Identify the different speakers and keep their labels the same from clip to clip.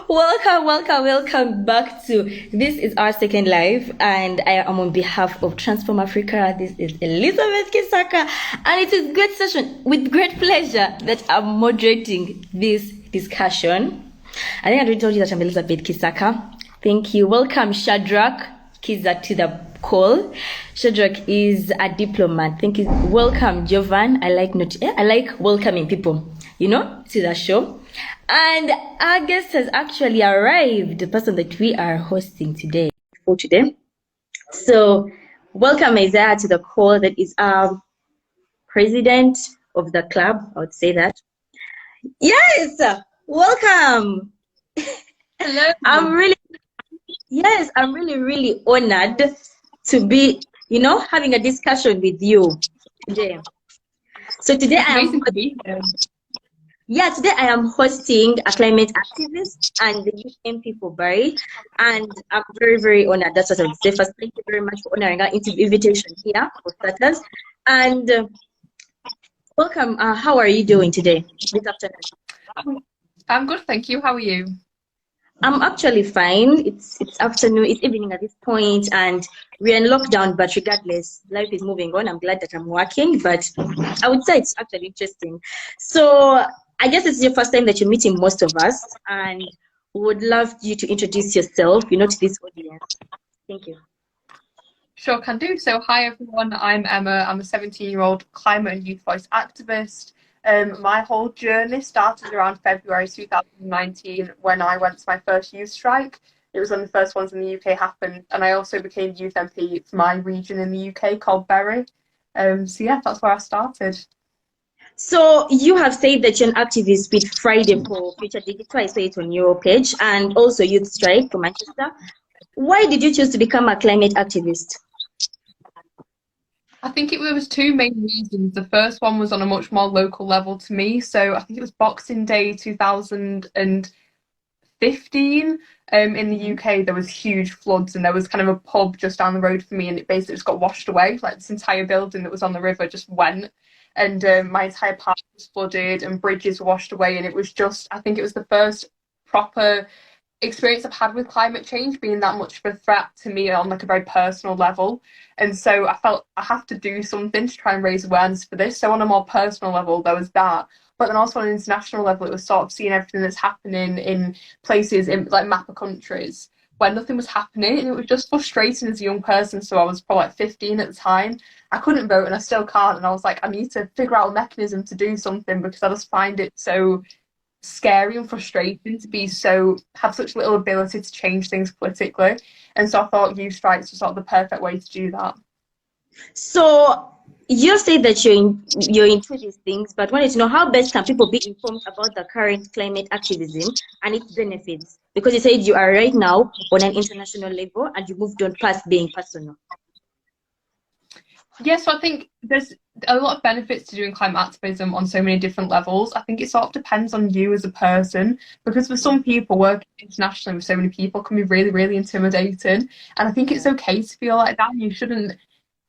Speaker 1: Welcome back to This is Our Second Life, and I am on behalf of Transform Africa. This is Elizabeth Kisaaka, and it is great session with great pleasure that I'm moderating this discussion. I think I already told you that I'm Elizabeth Kisaaka. Thank you. Welcome, Shadrach Kiza, to the call. Shadrach is a diplomat. Thank you. Welcome, Jovan. I like welcoming people, to the show. And our guest has actually arrived, the person that we are hosting today. So, welcome Isaiah to the call. That is our president of the club, I would say that. Yes, welcome.
Speaker 2: Hello.
Speaker 1: I'm really honored to be, having a discussion with you today. So today today I am hosting a climate activist and the youth MP for Barry, and I'm very, very honored. That's what I would say first. Thank you very much for honoring our invitation here for starters. And welcome. How are you doing today, this afternoon?
Speaker 2: I'm good, thank you. How are you?
Speaker 1: I'm actually fine. It's afternoon, it's evening at this point, and we're in lockdown, but regardless, life is moving on. I'm glad that I'm working, but I would say it's actually interesting. So I guess it's your first time that you're meeting most of us, and would love you to introduce yourself, to this audience. Thank you.
Speaker 2: Sure, can do. So hi everyone, I'm Emma. I'm a 17-year-old climate and youth voice activist. My whole journey started around February 2019 when I went to my first youth strike. It was one of the first ones in the UK happened, and I also became youth MP for my region in the UK called Bury. So yeah, that's where I started.
Speaker 1: So you have said that you're an activist with Friday for Future Digital. I saw it on your page, and also Youth Strike for Manchester. Why did you choose to become a climate activist?
Speaker 2: I think there was two main reasons. The first one was on a much more local level to me. So I think it was Boxing Day 2015. In the UK, there was huge floods, and there was kind of a pub just down the road for me, and it basically just got washed away. Like this entire building that was on the river just went, and my entire park was flooded, and bridges were washed away. And it was just, I think it was the first proper experience I've had with climate change being that much of a threat to me on like a very personal level. And so I felt I have to do something to try and raise awareness for this. So on a more personal level, there was that. But then also on an international level, it was sort of seeing everything that's happening in places in like mapper countries where nothing was happening. And it was just frustrating as a young person. So I was probably like 15 at the time. I couldn't vote and I still can't. And I was like, I need to figure out a mechanism to do something, because I just find it so scary and frustrating to have such little ability to change things politically. And so I thought youth strikes was sort of the perfect way to do that.
Speaker 1: So you say that you're into these things, but wanted to know how best can people be informed about the current climate activism and its benefits? Because you said you are right now on an international level and you moved on past being personal.
Speaker 2: Yes, so I think there's a lot of benefits to doing climate activism on so many different levels. I think it sort of depends on you as a person, because for some people, working internationally with so many people can be really, really intimidating. And I think it's okay to feel like that. You shouldn't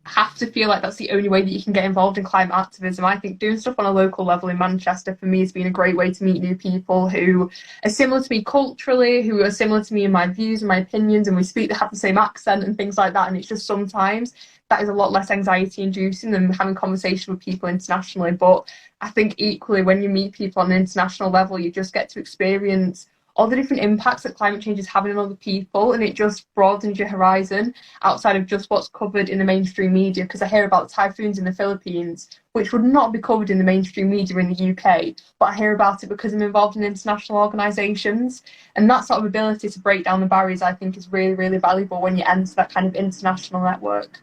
Speaker 2: have to feel like that's the only way that you can get involved in climate activism. I think doing stuff on a local level in Manchester for me has been a great way to meet new people who are similar to me culturally, who are similar to me in my views and my opinions, and they have the same accent and things like that. And it's just sometimes that is a lot less anxiety inducing than having conversation with people internationally. But I think equally when you meet people on an international level, you just get to experience all the different impacts that climate change is having on other people, and it just broadens your horizon outside of just what's covered in the mainstream media. Because I hear about the typhoons in the Philippines, which would not be covered in the mainstream media in the UK, but I hear about it because I'm involved in international organisations. And that sort of ability to break down the barriers, I think, is really, really valuable when you enter that kind of international network.